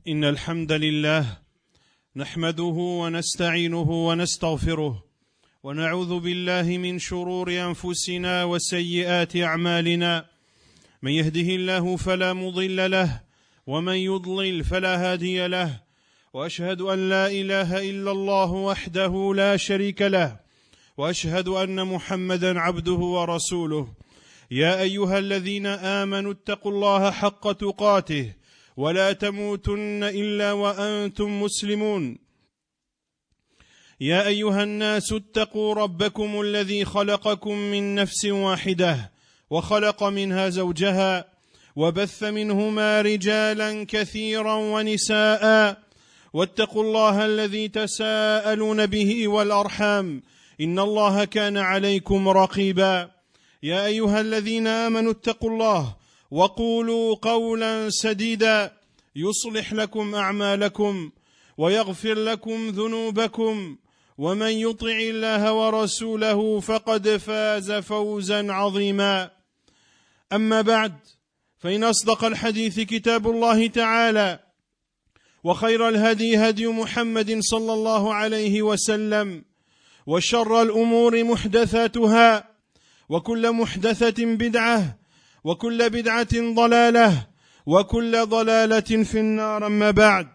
إن الحمد لله نحمده ونستعينه ونستغفره ونعوذ بالله من شرور أنفسنا وسيئات أعمالنا من يهده الله فلا مضل له ومن يضلل فلا هادي له وأشهد أن لا إله إلا الله وحده لا شريك له وأشهد أن محمدا عبده ورسوله يا أيها الذين آمنوا اتقوا الله حق تقاته ولا تموتن إلا وأنتم مسلمون يا أيها الناس اتقوا ربكم الذي خلقكم من نفس واحدة وخلق منها زوجها وبث منهما رجالا كثيرا ونساء واتقوا الله الذي تساءلون به والأرحام إن الله كان عليكم رقيبا يا أيها الذين آمنوا اتقوا الله وقولوا قولا سديدا يصلح لكم أعمالكم ويغفر لكم ذنوبكم ومن يطع الله ورسوله فقد فاز فوزا عظيما أما بعد فإن أصدق الحديث كتاب الله تعالى وخير الهدي هدي محمد صلى الله عليه وسلم وشر الأمور محدثاتها وكل محدثة بدعة وكل بدعة ضلالة وكل ضلالة في النار أما بعد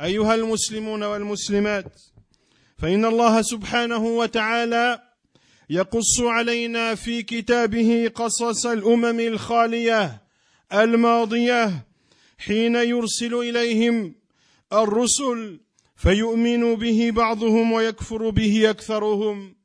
أيها المسلمون والمسلمات فإن الله سبحانه وتعالى يقص علينا في كتابه قصص الأمم الخالية الماضية حين يرسل إليهم الرسل فيؤمن به بعضهم ويكفر به أكثرهم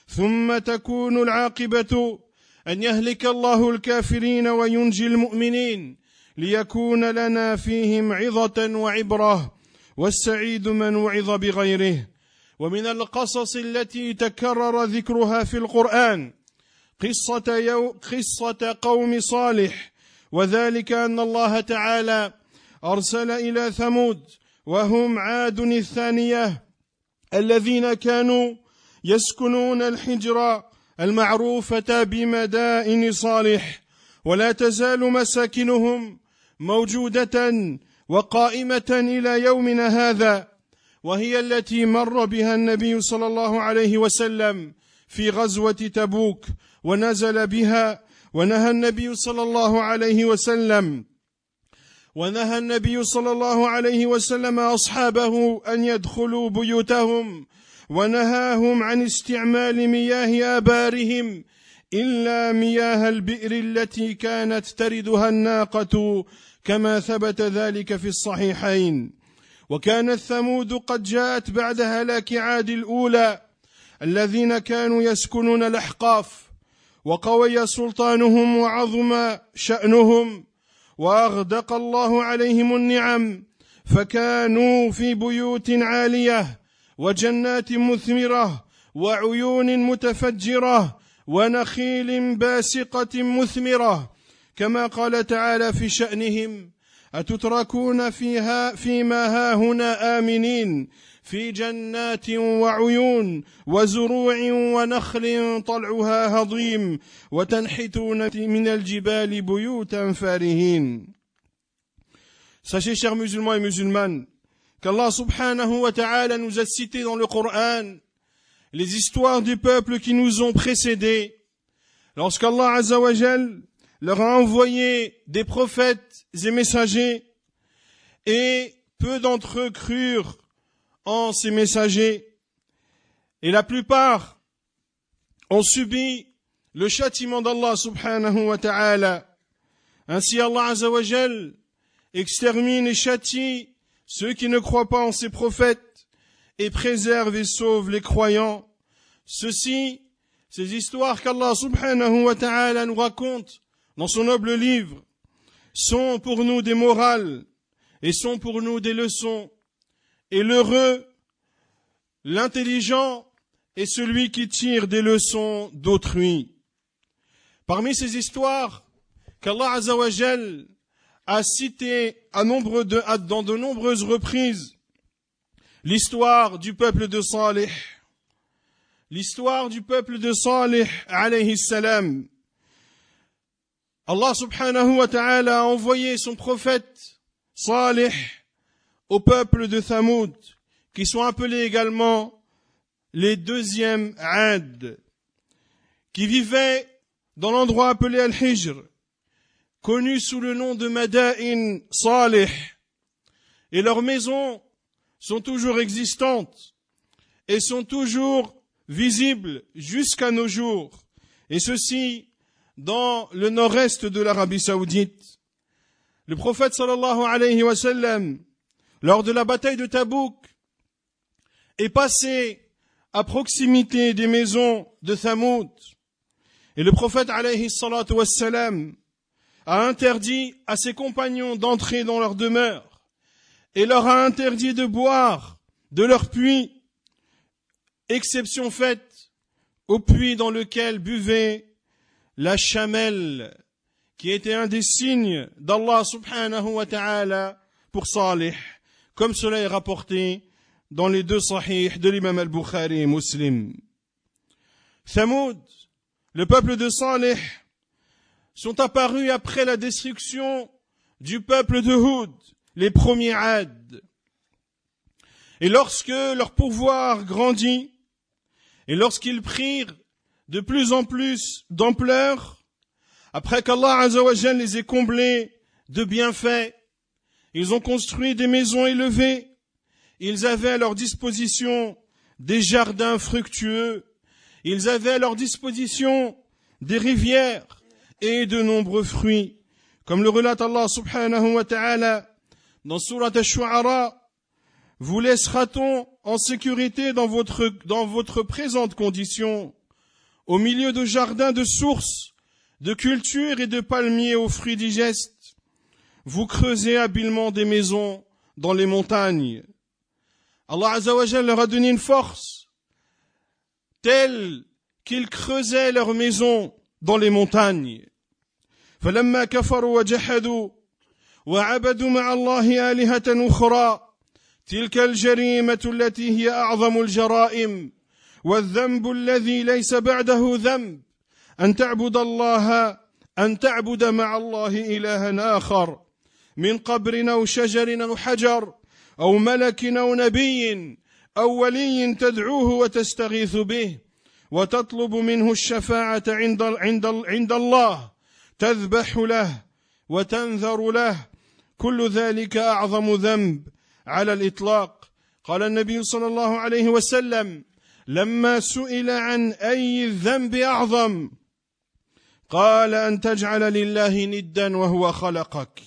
ثم تكون العاقبة أن يهلك الله الكافرين وينجي المؤمنين ليكون لنا فيهم عظة وعبرة والسعيد من وعظ بغيره. ومن القصص التي تكرر ذكرها في القرآن قصة قوم صالح، وذلك أن الله تعالى أرسل إلى ثمود وهم عاد الثانية الذين كانوا يسكنون الحجر المعروفة بمدائن صالح، ولا تزال مساكنهم موجودة وقائمة إلى يومنا هذا، وهي التي مر بها النبي صلى الله عليه وسلم في غزوة تبوك ونزل بها. ونهى النبي صلى الله عليه وسلم أصحابه أن يدخلوا بيوتهم، ونهاهم عن استعمال مياه آبارهم إلا مياه البئر التي كانت تردها الناقة كما ثبت ذلك في الصحيحين. وكانت ثمود قد جاءت بعد هلاك عاد الأولى الذين كانوا يسكنون الأحقاف، وقوي سلطانهم وعظم شأنهم وأغدق الله عليهم النعم، فكانوا في بيوت عالية وجنات مثمرة وعيون متفجرة ونخيل باسقة مثمرة، كما قال تعالى في شأنهم: أتتركون فيما هاهنا آمنين في جنات وعيون وزروع ونخل طلعها هضيم وتنحتون من الجبال بيوتا فارهين. Sachez, chers musulmans et musulmanes, qu'Allah subhanahu wa ta'ala nous a cité dans le Coran les histoires du peuple qui nous ont précédés, lorsqu'Allah azza wa jal leur a envoyé des prophètes et messagers, et peu d'entre eux crurent en ces messagers, et la plupart ont subi le châtiment d'Allah subhanahu wa ta'ala. Ainsi Allah azza wa jal extermine et châtie ceux qui ne croient pas en ses prophètes et préserve et sauve les croyants. Ces histoires qu'Allah subhanahu wa ta'ala nous raconte dans son noble livre sont pour nous des morales et sont pour nous des leçons. Et l'heureux, l'intelligent est celui qui tire des leçons d'autrui. Parmi ces histoires qu'Allah azza wa jal a citées dans de nombreuses reprises, l'histoire du peuple de Salih. L'histoire du peuple de Salih alayhi salam. Allah subhanahu wa ta'ala a envoyé son prophète Salih au peuple de Thamoud, qui sont appelés également les deuxièmes Ad, qui vivaient dans l'endroit appelé Al-Hijr, connu sous le nom de Madain Salih, et leurs maisons sont toujours existantes et sont toujours visibles jusqu'à nos jours, et ceci dans le nord-est de l'Arabie Saoudite. Le prophète sallallahu alayhi wa sallam, lors de la bataille de Tabouk, est passé à proximité des maisons de Thamoud. Et le prophète alayhi salatu wa sallam a interdit à ses compagnons d'entrer dans leur demeure et leur a interdit de boire de leur puits, exception faite au puits dans lequel buvait la chamelle, qui était un des signes d'Allah subhanahu wa ta'ala pour Salih, comme cela est rapporté dans les deux sahih de l'imam al-Bukhari et Muslim. Thamoud, le peuple de Salih, sont apparus après la destruction du peuple de Houd, les premiers Ad. Et lorsque leur pouvoir grandit, et lorsqu'ils prirent de plus en plus d'ampleur, après qu'Allah Azza wa Jal les ait comblés de bienfaits, ils ont construit des maisons élevées, ils avaient à leur disposition des jardins fructueux, ils avaient à leur disposition des rivières et de nombreux fruits. Comme le relate Allah subhanahu wa ta'ala dans Surat Ash-Shu'ara, vous laissera-t-on en sécurité dans votre présente condition, au milieu de jardins de sources, de cultures et de palmiers aux fruits digestes? Vous creusez habilement des maisons dans les montagnes. Allah Azza wa Jal leur a donné une force telle qu'ils creusaient leurs maisons dans les montagnes. فلما كفروا وجحدوا وعبدوا مع الله آلهة أخرى تلك الجريمة التي هي أعظم الجرائم والذنب الذي ليس بعده ذنب أن تعبد مع الله إلها آخر من قبر أو شجر أو حجر أو ملك أو نبي أو ولي تدعوه وتستغيث به وتطلب منه الشفاعة عند الله تذبح له وتنذر له كل ذلك أعظم ذنب على الإطلاق. قال النبي صلى الله عليه وسلم لما سئل عن أي الذنب أعظم قال أن تجعل لله ندا وهو خلقك.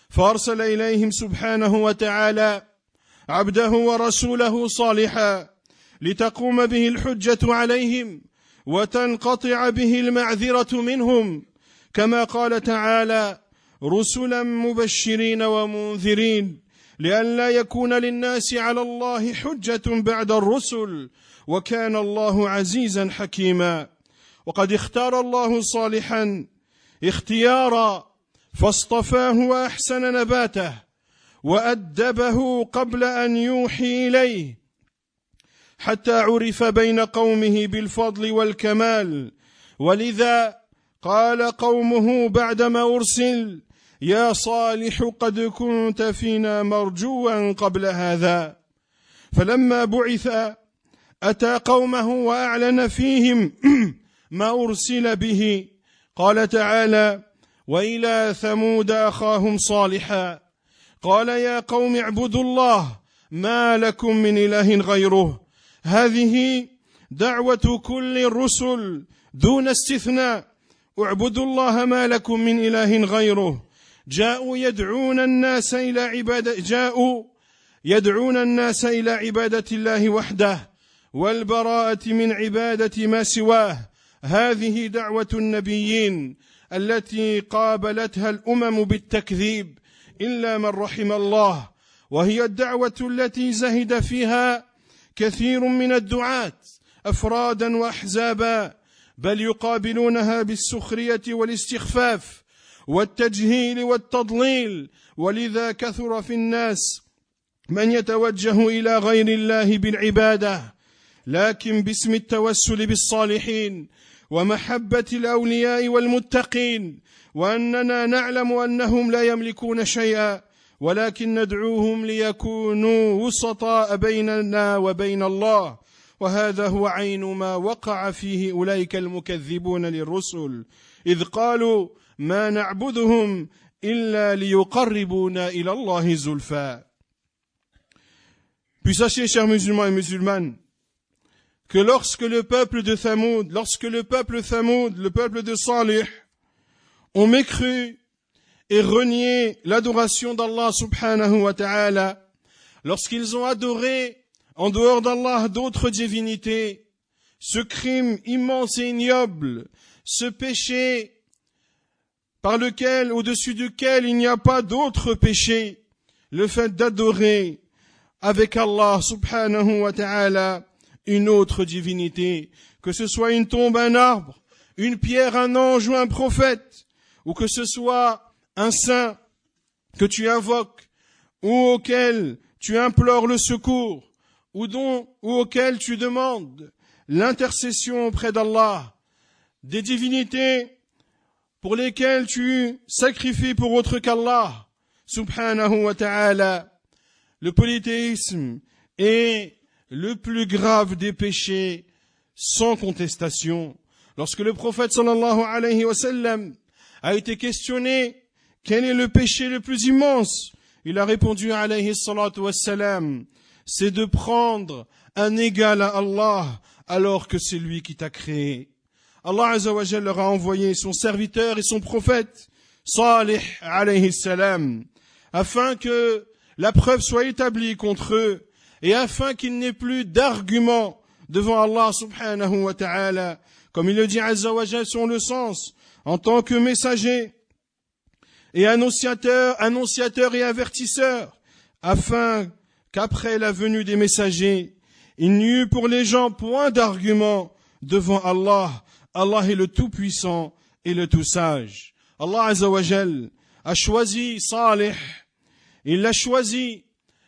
فأرسل إليهم سبحانه وتعالى عبده ورسوله صالحا لتقوم به الحجة عليهم وتنقطع به المعذرة منهم، كما قال تعالى رسلا مبشرين ومنذرين لئلا يكون للناس على الله حجة بعد الرسل وكان الله عزيزا حكيما. وقد اختار الله صالحا اختيارا فاصطفاه وأحسن نباته وأدبه قبل أن يوحي إليه حتى عرف بين قومه بالفضل والكمال، ولذا قال قومه بعدما أرسل يا صالح قد كنت فينا مرجوا قبل هذا. فلما بعث أتى قومه وأعلن فيهم ما أرسل به. قال تعالى وإلى ثمود أخاهم صالحا قال يا قوم اعبدوا الله ما لكم من إله غيره. هذه دعوة كل الرسل دون استثناء، اعبدوا الله ما لكم من إله غيره. جاءوا يدعون الناس إلى عبادة الله وحده والبراءة من عبادة ما سواه. هذه دعوة النبيين التي قابلتها الأمم بالتكذيب إلا من رحم الله، وهي الدعوة التي زهد فيها كثير من الدعاة أفرادا وأحزابا، بل يقابلونها بالسخرية والاستخفاف والتجهيل والتضليل. ولذا كثر في الناس من يتوجه إلى غير الله بالعبادة لكن باسم التوسل بالصالحين ومحبة الأولياء والمتقين، وأننا نعلم أنهم لا يملكون شيئا ولكن ندعوهم ليكونوا وسطاء بيننا وبين الله وهذا هو عين ما وقع فيه أولئك المكذبون للرسل إذ قالوا ما نعبدهم إلا ليقربونا إلى الله زلفى. Puis sachez, chers musulmans et musulmanes, que lorsque le peuple de Thamoud, le peuple de Salih, ont mécru et renié l'adoration d'Allah subhanahu wa ta'ala, lorsqu'ils ont adoré en dehors d'Allah d'autres divinités, ce crime immense et ignoble, ce péché au-dessus duquel il n'y a pas d'autre péché, le fait d'adorer avec Allah subhanahu wa ta'ala une autre divinité, que ce soit une tombe, un arbre, une pierre, un ange ou un prophète, ou que ce soit un saint que tu invoques, ou auquel tu implores le secours, ou auquel tu demandes l'intercession auprès d'Allah, des divinités pour lesquelles tu sacrifies pour autre qu'Allah, subhanahu wa ta'ala. Le polythéisme est le plus grave des péchés, sans contestation. Lorsque le prophète sallallahu alayhi wa sallam a été questionné, quel est le péché le plus immense? Il a répondu alayhi salatu wa salam, c'est de prendre un égal à Allah alors que c'est lui qui t'a créé. Allah azza wa jalla leur a envoyé son serviteur et son prophète, Salih alayhi salam, afin que la preuve soit établie contre eux et afin qu'il n'ait plus d'arguments devant Allah subhanahu wa ta'ala, comme il le dit azza wa jalla sur le sens, en tant que messager et annonciateur et avertisseur, afin qu'après la venue des messagers, il n'y eut pour les gens point d'arguments devant Allah. Allah est le Tout-Puissant et le Tout-Sage. Allah azza wa jalla a choisi Salih. Il l'a choisi,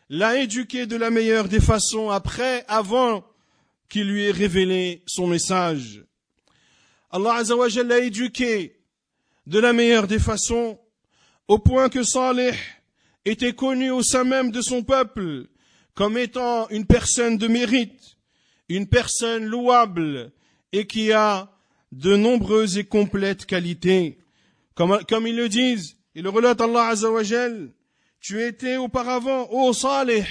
l'a éduqué de la meilleure des façons avant qu'il lui ait révélé son message. Allah azza wa jalla l'a éduqué de la meilleure des façons, au point que Salih était connu au sein même de son peuple comme étant une personne de mérite, une personne louable et qui a de nombreuses et complètes qualités. Comme ils le disent, il le relate Allah azza wa jalla, tu étais auparavant, ô Salih,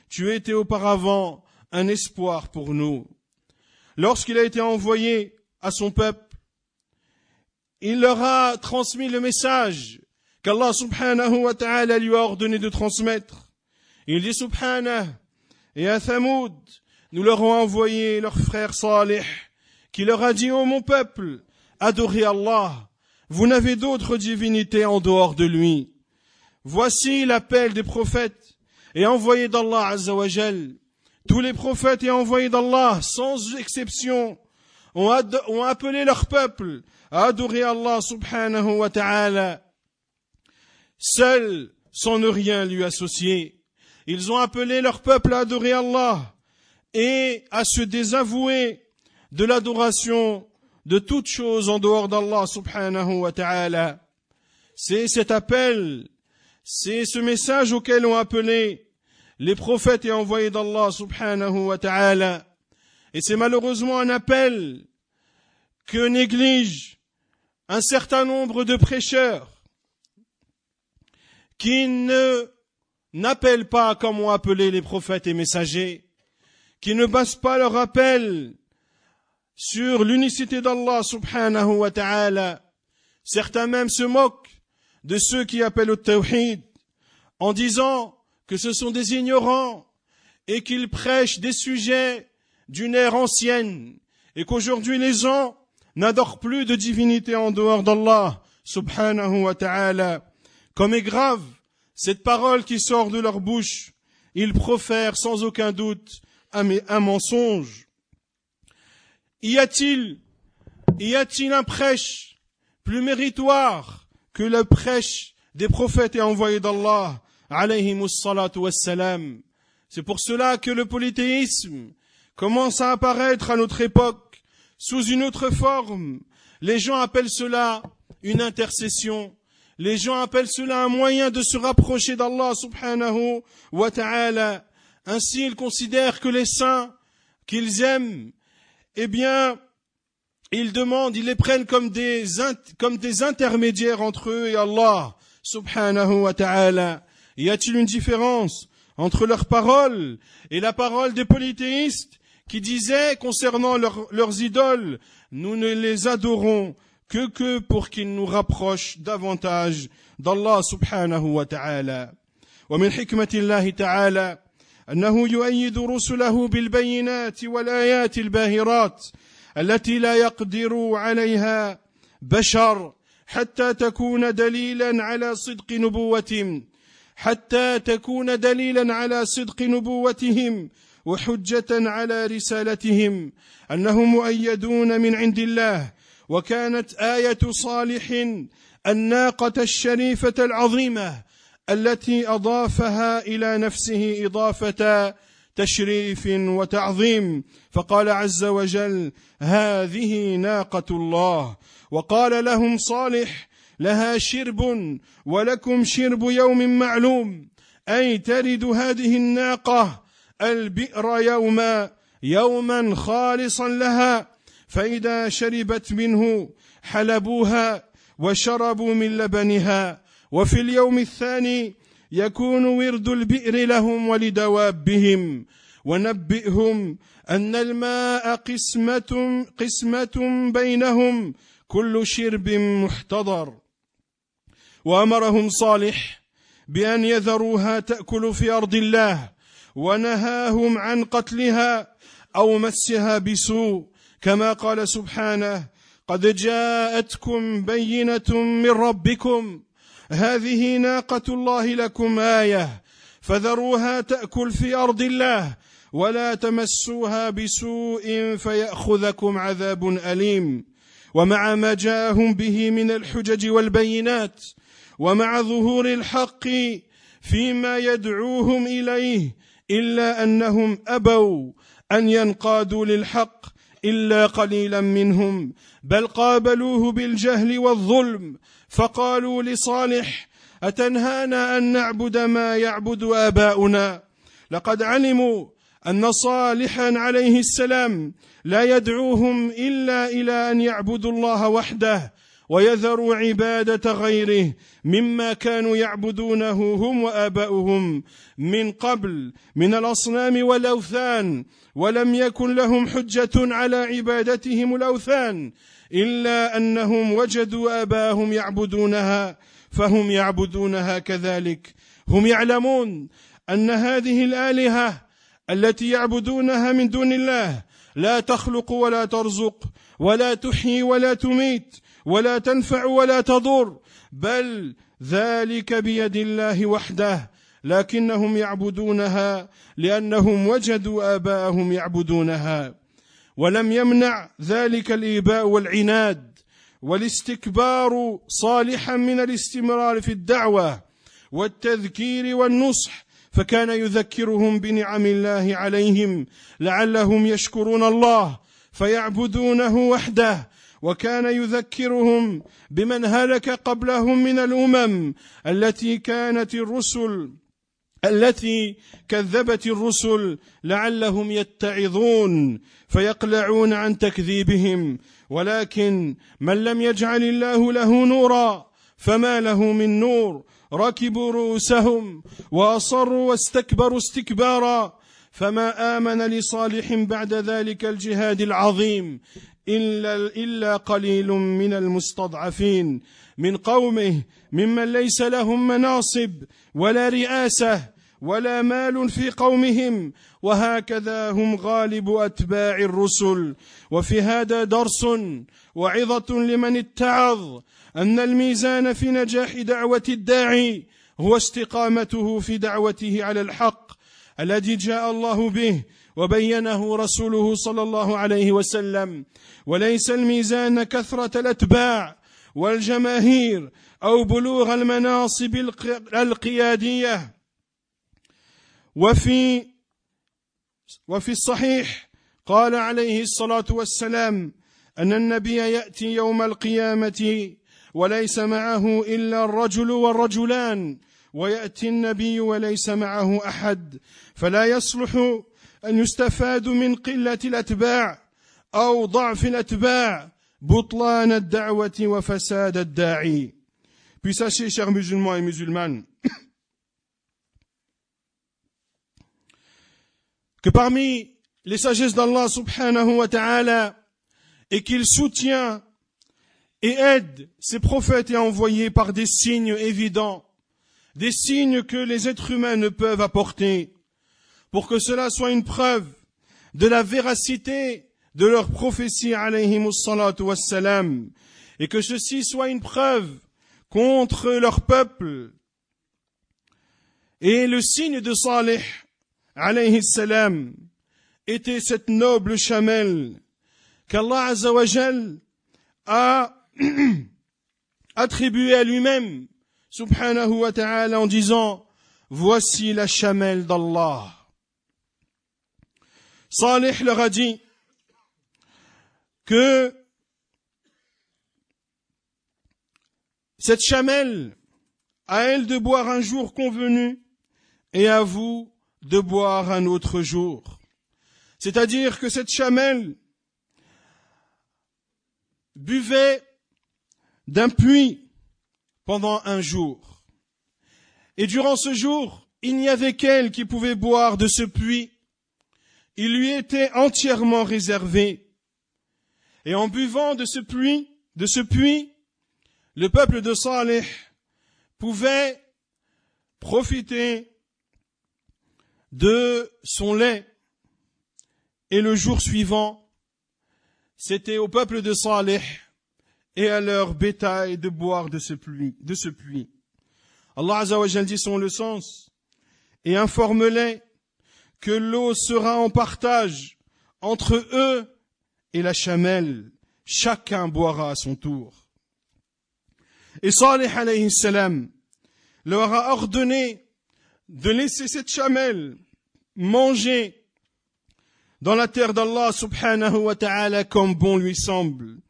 tu étais auparavant un espoir pour nous. Lorsqu'il a été envoyé à son peuple, il leur a transmis le message qu'Allah subhanahu wa ta'ala lui a ordonné de transmettre. Il dit subhanahu, et à Thamoud, nous leur avons envoyé leur frère Salih, qui leur a dit, ô mon peuple, adorez Allah, vous n'avez d'autre divinité en dehors de lui. Voici l'appel des prophètes et envoyés d'Allah azza wa jal. Tous les prophètes et envoyés d'Allah, sans exception, ont appelé leur peuple à adorer Allah subhanahu wa ta'ala, seul, sans ne rien lui associer. Ils ont appelé leur peuple à adorer Allah et à se désavouer de l'adoration de toute chose en dehors d'Allah subhanahu wa ta'ala. C'est cet appel, c'est ce message auquel ont appelé les prophètes et envoyés d'Allah subhanahu wa ta'ala. Et c'est malheureusement un appel que négligent un certain nombre de prêcheurs qui n'appellent pas comme ont appelé les prophètes et messagers, qui ne basent pas leur appel sur l'unicité d'Allah subhanahu wa ta'ala. Certains même se moquent de ceux qui appellent au tawhid en disant que ce sont des ignorants et qu'ils prêchent des sujets d'une ère ancienne et qu'aujourd'hui les gens n'adorent plus de divinité en dehors d'Allah subhanahu wa ta'ala. Comme est grave cette parole qui sort de leur bouche, ils profèrent sans aucun doute un mensonge. Y a-t-il un prêche plus méritoire que le prêche des prophètes et envoyés d'Allah alayhimus salatu wassalam? C'est pour cela que le polythéisme commence à apparaître à notre époque sous une autre forme. Les gens appellent cela une intercession. Les gens appellent cela un moyen de se rapprocher d'Allah subhanahu wa ta'ala. Ainsi, ils considèrent que les saints qu'ils aiment, eh bien, ils demandent, ils les prennent comme des intermédiaires entre eux et Allah subhanahu wa ta'ala. Y a-t-il une différence entre leurs paroles et la parole des polythéistes qui disaient concernant leurs idoles, nous ne les adorons que pour qu'ils nous rapprochent davantage d'Allah subhanahu wa ta'ala. ومن حكمة الله تعالى أنه يؤيد رسله بالبينات والآيات الباهرات التي لا يقدر عليها بشر حتى تكون دليلا على صدق نبوتهم وحجة على رسالتهم أنهم مؤيدون من عند الله. وكانت آية صالح الناقة الشريفة العظيمة التي أضافها إلى نفسه إضافة تشريف وتعظيم، فقال عز وجل: هذه ناقة الله. وقال لهم صالح: لها شرب ولكم شرب يوم معلوم، أي ترد هذه الناقة البئر يوما خالصا لها، فإذا شربت منه حلبوها وشربوا من لبنها. وفي اليوم الثاني يكون ورد البئر لهم ولدوابهم. ونبئهم أن الماء قسمة بينهم كل شرب محتضر. وأمرهم صالح بأن يذروها تأكل في أرض الله، ونهاهم عن قتلها أو مسها بسوء، كما قال سبحانه: قد جاءتكم بينة من ربكم هذه ناقة الله لكم آية فذروها تأكل في أرض الله ولا تمسوها بسوء فيأخذكم عذاب أليم. ومع ما جاءهم به من الحجج والبينات، ومع ظهور الحق فيما يدعوهم إليه، إلا أنهم أبوا أن ينقادوا للحق إلا قليلا منهم، بل قابلوه بالجهل والظلم، فقالوا لصالح: أتنهانا أن نعبد ما يعبد آباؤنا؟ لقد علموا أن صالحا عليه السلام لا يدعوهم إلا إلى أن يعبدوا الله وحده ويذروا عبادة غيره مما كانوا يعبدونه هم وآباؤهم من قبل من الأصنام والأوثان، ولم يكن لهم حجة على عبادتهم الأوثان إلا أنهم وجدوا آباءهم يعبدونها فهم يعبدونها كذلك. هم يعلمون أن هذه الآلهة التي يعبدونها من دون الله لا تخلق ولا ترزق ولا تحيي ولا تميت ولا تنفع ولا تضر، بل ذلك بيد الله وحده، لكنهم يعبدونها لأنهم وجدوا آباءهم يعبدونها. ولم يمنع ذلك الإيباء والعناد والاستكبار صالحا من الاستمرار في الدعوة والتذكير والنصح، فكان يذكرهم بنعم الله عليهم لعلهم يشكرون الله فيعبدونه وحده، وكان يذكرهم بمن هلك قبلهم من الأمم التي كذبت الرسل لعلهم يتعظون فيقلعون عن تكذيبهم. ولكن من لم يجعل الله له نورا فما له من نور، ركبوا رؤوسهم وأصروا واستكبروا استكبارا، فما آمن لصالح بعد ذلك الجهاد العظيم إلا قليل من المستضعفين من قومه ممن ليس لهم مناصب ولا رئاسة ولا مال في قومهم، وهكذا هم غالب أتباع الرسل. وفي هذا درس وعظة لمن اتعظ أن الميزان في نجاح دعوة الداعي هو استقامته في دعوته على الحق الذي جاء الله به وبينه رسوله صلى الله عليه وسلم، وليس الميزان كثرة الأتباع والجماهير أو بلوغ المناصب القيادية. وفي الصحيح قال عليه الصلاة والسلام أن النبي يأتي يوم القيامة وليس معه إلا الرجل والرجلان ويأتي النبي وليس معه أحد فلا يصلح أن يستفاد من قلة الأتباع أو ضعف الأتباع بطلان الدعوة وفساد الداعي. Puis sachez, chers musulmans et musulmanes, que parmi les sagesses d'Allah subhanahu wa ta'ala est qu'il soutient et aide ses prophètes et envoyés par des signes évidents, des signes que les êtres humains ne peuvent apporter, pour que cela soit une preuve de la véracité de leur prophétie alayhimus salatu wassalam, et que ceci soit une preuve contre leur peuple. Et le signe de Salih alayhi salam était cette noble chamelle qu'Allah azza wa jal a attribuée à lui-même subhanahu wa ta'ala en disant voici la chamelle d'Allah. Salih leur a dit que cette chamelle, à elle de boire un jour convenu et à vous de boire un autre jour. C'est-à-dire que cette chamelle buvait d'un puits pendant un jour. Et durant ce jour, il n'y avait qu'elle qui pouvait boire de ce puits. Il lui était entièrement réservé. Et en buvant de ce puits, le peuple de Salih pouvait profiter de son lait. Et le jour suivant, c'était au peuple de Salih et à leur bétail de boire de ce puits. Allah Azza wa Jal dit son le sens et informe-les que l'eau sera en partage entre eux et la chamelle. Chacun boira à son tour. Et Salih alayhi salam leur a ordonné de laisser cette chamelle manger dans la terre d'Allah subhanahu wa ta'ala comme bon lui semble.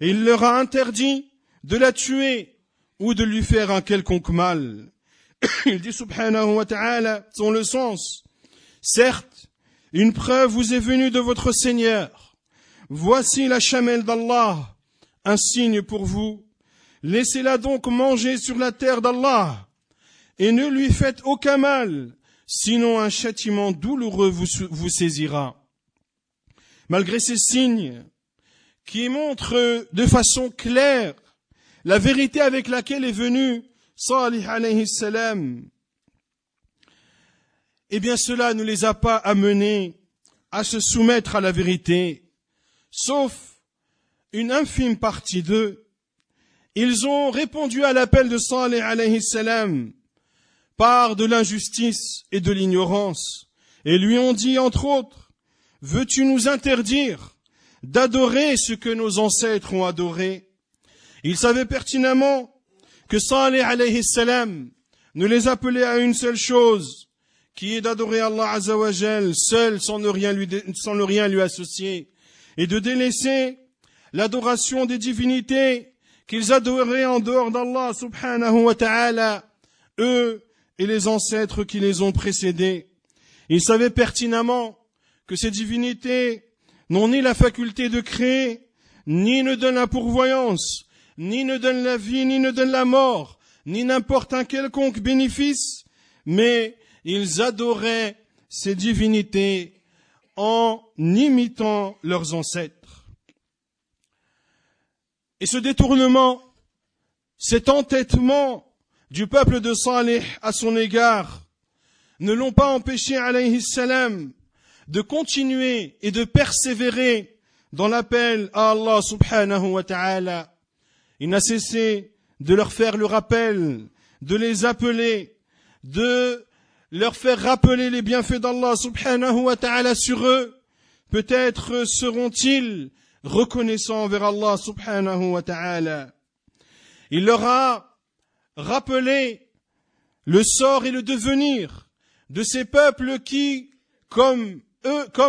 Et il leur a interdit de la tuer ou de lui faire un quelconque mal. Il dit subhanahu wa ta'ala, son le sens, certes, une preuve vous est venue de votre Seigneur. Voici la chamelle d'Allah, un signe pour vous. Laissez-la donc manger sur la terre d'Allah et ne lui faites aucun mal, sinon un châtiment douloureux vous saisira. Malgré ces signes qui montrent de façon claire la vérité avec laquelle est venu Salih alayhi salam, eh bien cela ne les a pas amenés à se soumettre à la vérité, sauf une infime partie d'eux. Ils ont répondu à l'appel de Salih alayhi salam par de l'injustice et de l'ignorance, et lui ont dit entre autres, veux-tu nous interdire d'adorer ce que nos ancêtres ont adoré? Ils savaient pertinemment que Salih alayhi salam ne les appelait à une seule chose, qui est d'adorer Allah Azza wa Jal seul sans ne rien lui associer, et de délaisser l'adoration des divinités qu'ils adoraient en dehors d'Allah subhanahu wa ta'ala, eux et les ancêtres qui les ont précédés. Ils savaient pertinemment que ces divinités n'ont ni la faculté de créer, ni ne donnent la pourvoyance, ni ne donnent la vie, ni ne donnent la mort, ni n'importe un quelconque bénéfice, mais ils adoraient ces divinités en imitant leurs ancêtres. Et ce détournement, cet entêtement du peuple de Salih à son égard ne l'ont pas empêché, alayhi salam, de continuer et de persévérer dans l'appel à Allah subhanahu wa ta'ala. Il n'a cessé de leur faire le rappel, de les appeler, de leur faire rappeler les bienfaits d'Allah subhanahu wa ta'ala sur eux. Peut-être seront-ils reconnaissants envers Allah subhanahu wa ta'ala. Il leur a rappelé le sort et le devenir de ces peuples qui, comme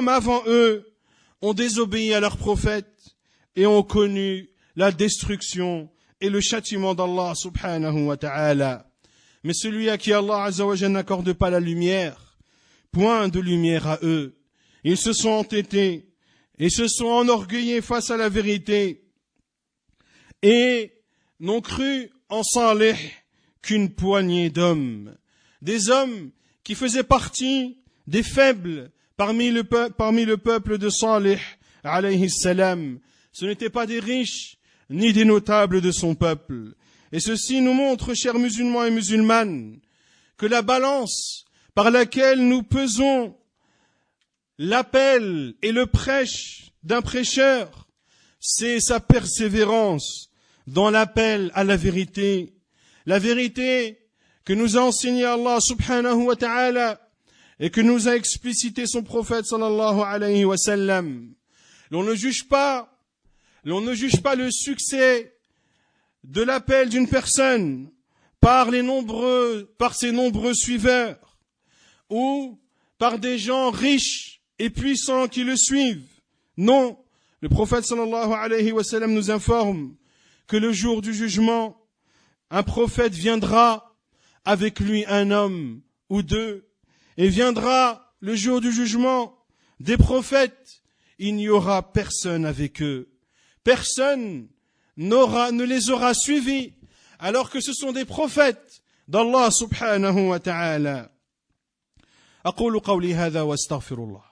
avant eux, ont désobéi à leurs prophètes et ont connu la destruction et le châtiment d'Allah subhanahu wa ta'ala. Mais celui à qui Allah azza wa jalla n'accorde pas la lumière, point de lumière à eux. Ils se sont entêtés et se sont enorgueillis face à la vérité et n'ont cru en Salih qu'une poignée d'hommes. Des hommes qui faisaient partie des faibles parmi le peuple de Salih alayhi salam. Ce n'étaient pas des riches ni des notables de son peuple. Et ceci nous montre, chers musulmans et musulmanes, que la balance par laquelle nous pesons l'appel et le prêche d'un prêcheur, c'est sa persévérance dans l'appel à la vérité que nous a enseigné Allah subhanahu wa ta'ala et que nous a explicité son prophète sallallahu alayhi wa sallam. L'on ne juge pas le succès de l'appel d'une personne par ses nombreux suiveurs ou par des gens riches et puissants qui le suivent. Non, le prophète sallallahu alayhi wa sallam nous informe que le jour du jugement, un prophète viendra, avec lui un homme ou deux, et viendra le jour du jugement des prophètes, il n'y aura personne avec eux. Personne ne les aura suivis, alors que ce sont des prophètes d'Allah subhanahu wa ta'ala. أقول قولي هذا واستغفر الله.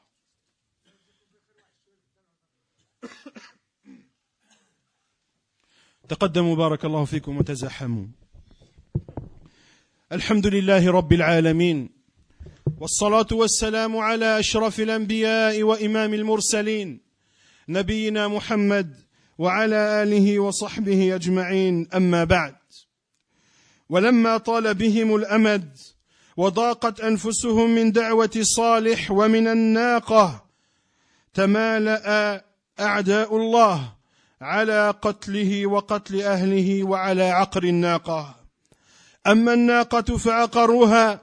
تقدموا بارك الله فيكم وتزاحموا. الحمد لله رب العالمين والصلاة والسلام على أشرف الأنبياء وإمام المرسلين نبينا محمد وعلى آله وصحبه أجمعين أما بعد. ولما طال بهم الأمد وضاقت أنفسهم من دعوة صالح ومن الناقة تمالأ أعداء الله على قتله وقتل أهله وعلى عقر الناقة. أما الناقة فعقروها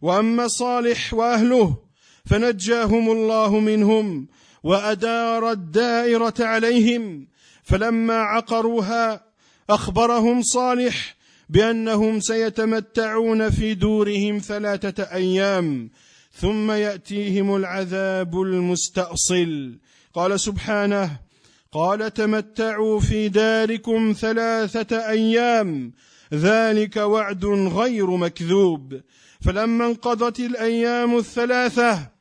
وأما صالح وأهله فنجاهم الله منهم وأدار الدائرة عليهم. فلما عقروها أخبرهم صالح بأنهم سيتمتعون في دورهم 3 أيام ثم يأتيهم العذاب المستأصل. قال سبحانه: قال تمتعوا في داركم 3 أيام ذلك وعد غير مكذوب. فلما انقضت الأيام 3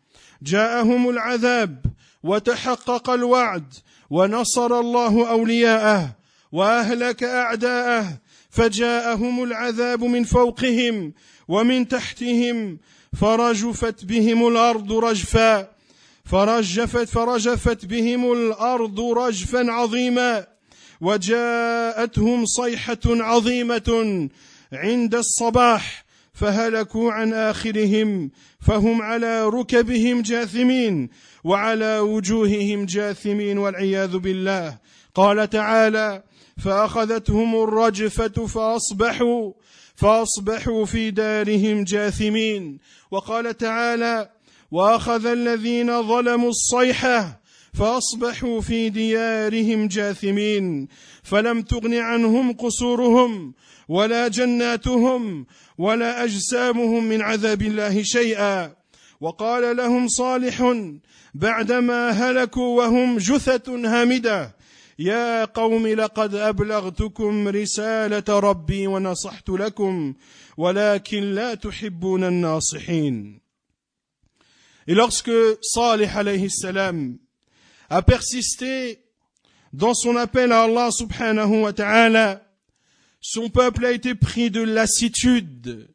جاءهم العذاب وتحقق الوعد ونصر الله أولياءه وأهلك أعداءه. فجاءهم العذاب من فوقهم ومن تحتهم فرجفت بهم الأرض رجفا فرجفت بهم الأرض رجفا عظيما وجاءتهم صيحة عظيمة عند الصباح فهلكوا عن آخرهم فهم على ركبهم جاثمين وعلى وجوههم جاثمين والعياذ بالله. قال تعالى: فأخذتهم الرجفة فأصبحوا في دارهم جاثمين. وقال تعالى: وأخذ الذين ظلموا الصيحة فأصبحوا في ديارهم جاثمين. فلم تغن عنهم قصورهم ولا جناتهم ولا أجسامهم من عذاب الله شيئا. وقال لهم صالح بعدما هلكوا وهم جثة هامدة: يا قوم لقد أبلغتكم رسالة ربي ونصحت لكم ولكن لا تحبون الناصحين. Et lorsque Salih alayhi salam a persisté dans son appel à Allah subhanahu wa ta'ala, son peuple a été pris de lassitude.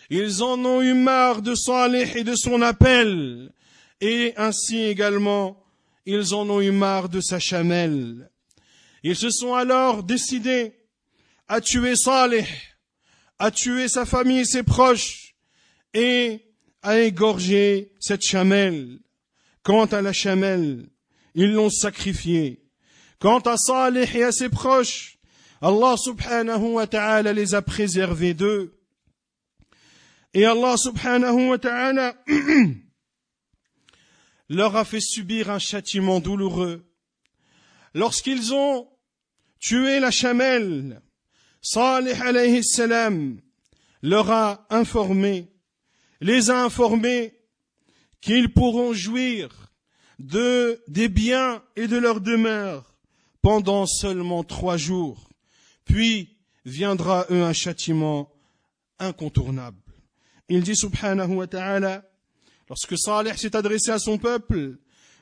Ils en ont eu marre de Salih et de son appel. Et ainsi également, ils en ont eu marre de sa chamelle. Ils se sont alors décidés à tuer Salih, à tuer sa famille et ses proches, et à égorger cette chamelle. Quant à la chamelle, ils l'ont sacrifiée. Quant à Salih et à ses proches, Allah subhanahu wa ta'ala les a préservés d'eux. Et Allah subhanahu wa ta'ala leur a fait subir un châtiment douloureux. Lorsqu'ils ont tué la chamelle, Salih alayhi salam leur a informé, les a informés qu'ils pourront jouir des biens et de leur demeure pendant seulement 3 jours. Puis viendra eux un châtiment incontournable. Il dit subhanahu wa ta'ala, lorsque Salih s'est adressé à son peuple,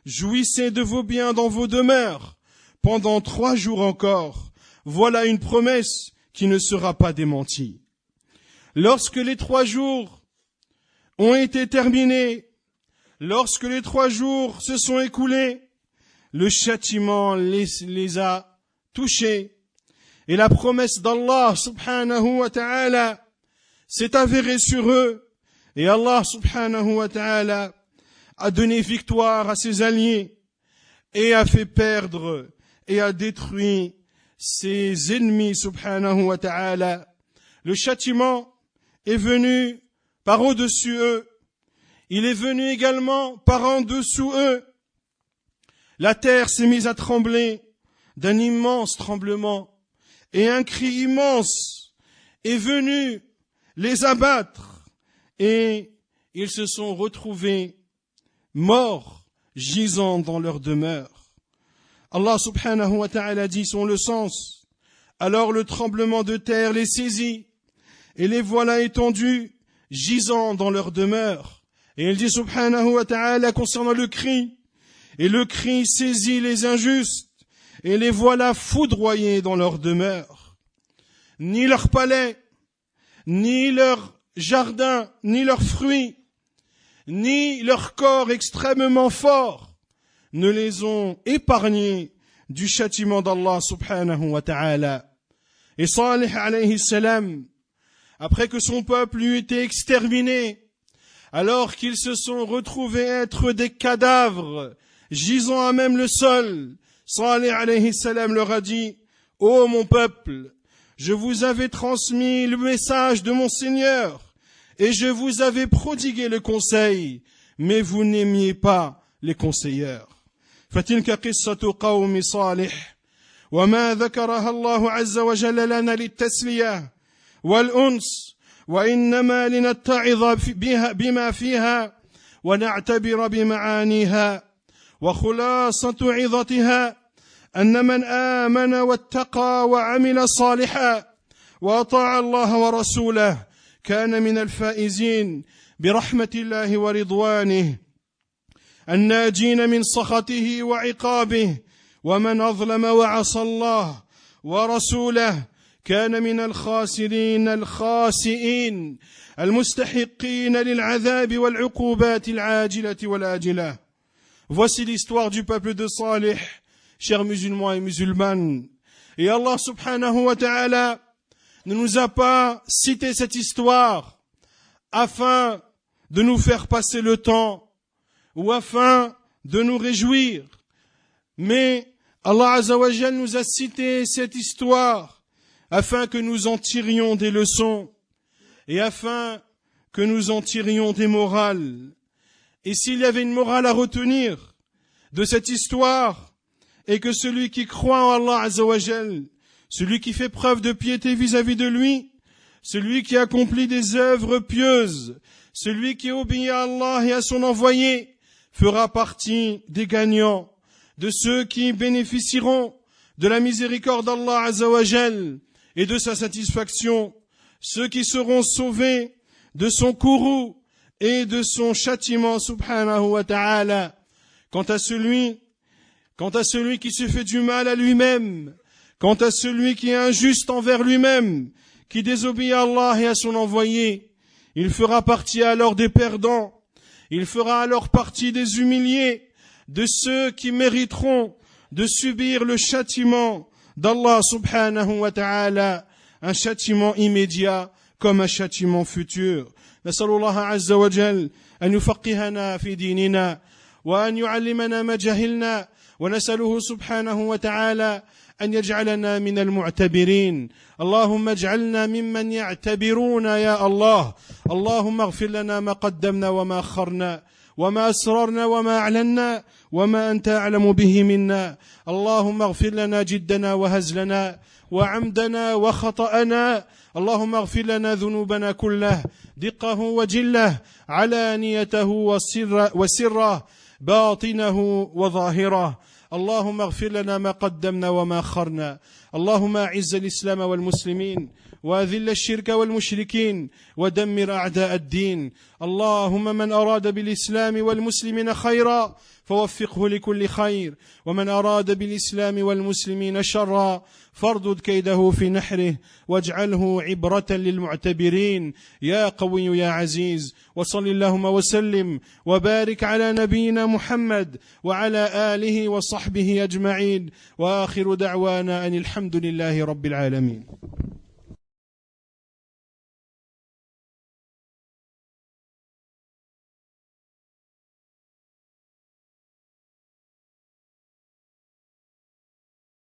jouissez de vos biens dans vos demeures pendant 3 jours encore. Voilà une promesse qui ne sera pas démentie. Lorsque les 3 jours ont été terminés, lorsque les 3 jours se sont écoulés, le châtiment les a touchés. Et la promesse d'Allah subhanahu wa ta'ala s'est avérée sur eux. Et Allah subhanahu wa ta'ala a donné victoire à ses alliés et a fait perdre et a détruit ses ennemis subhanahu wa ta'ala. Le châtiment est venu par au-dessus eux. Il est venu également par en dessous eux. La terre s'est mise à trembler d'un immense tremblement et un cri immense est venu les abattre et ils se sont retrouvés morts, gisant dans leur demeure. Allah subhanahu wa ta'ala dit son le sens. Alors le tremblement de terre les saisit et les voilà étendus, gisant dans leur demeure. Et il dit subhanahu wa ta'ala concernant le cri, et le cri saisit les injustes et les voilà foudroyés dans leur demeure. Ni leur palais, ni leur jardin, ni leurs fruits, ni leur corps extrêmement fort ne les ont épargnés du châtiment d'Allah subhanahu wa ta'ala. Et Salih alayhi salam, après que son peuple eut été exterminé, alors qu'ils se sont retrouvés être des cadavres, gisant à même le sol, Salih alayhi salam leur a dit, « Ô mon peuple, je vous avais transmis le message de mon Seigneur, et je vous avais prodigué le conseil, mais vous n'aimiez pas les conseilleurs. » فتلك قصة قوم صالح وما ذكرها الله عز وجل لنا للتسلية والأنس وإنما لنتعظ بما فيها ونعتبر بمعانيها وخلاصة عظتها أن من آمن واتقى وعمل صالحا وأطاع الله ورسوله كان من الفائزين برحمة الله ورضوانه الناجين من سخطه وعقابه ومن أظلم وعصى الله ورسوله كان من الخاسرين الخاسئين المستحقين للعذاب والعقوبات العاجلة والآجلة. Voici l'histoire du peuple de Salih, chers musulmans et musulmanes. Et Allah subhanahu wa ta'ala ne nous a pas cité cette histoire afin de nous faire passer le temps ou afin de nous réjouir. Mais Allah Azza wa Jal nous a cité cette histoire afin que nous en tirions des leçons et afin que nous en tirions des morales. Et s'il y avait une morale à retenir de cette histoire, et que celui qui croit en Allah Azza wa Jal, celui qui fait preuve de piété vis-à-vis de lui, celui qui accomplit des œuvres pieuses, celui qui obéit à Allah et à son envoyé, fera partie des gagnants, de ceux qui bénéficieront de la miséricorde d'Allah Azza wa Jal et de sa satisfaction, ceux qui seront sauvés de son courroux et de son châtiment subhanahu wa ta'ala. Quant à celui qui se fait du mal à lui-même, quant à celui qui est injuste envers lui-même, qui désobéit à Allah et à son envoyé, il fera partie alors des perdants. Il fera alors partie des humiliés, de ceux qui mériteront de subir le châtiment d'Allah subhanahu wa ta'ala, un châtiment immédiat comme un châtiment futur. نسأل الله عز وجل أن يفقهنا في ديننا وأن يعلمنا ما جهلنا ونسأله سبحانه وتعالى أن يجعلنا من المعتبرين. اللهم اجعلنا ممن يعتبرون يا الله. اللهم اغفر لنا ما قدمنا وما أخرنا وما أسررنا وما أعلنا وما أنت أعلم به منا. اللهم اغفر لنا جدنا وهزلنا وعمدنا وخطأنا. اللهم اغفر لنا ذنوبنا كله، دقه وجله، علانيته وسره، باطنه وظاهره. اللهم اغفر لنا ما قدمنا وما أخرنا. اللهم أعز الإسلام والمسلمين وأذل الشرك والمشركين ودمر أعداء الدين. اللهم من أراد بالإسلام والمسلمين خيرا فوفقه لكل خير، ومن أراد بالإسلام والمسلمين شرا فاردد كيده في نحره واجعله عبرة للمعتبرين يا قوي يا عزيز. وصل اللهم وسلم وبارك على نبينا محمد وعلى آله وصحبه أجمعين، وآخر دعوانا أن الحمد لله رب العالمين.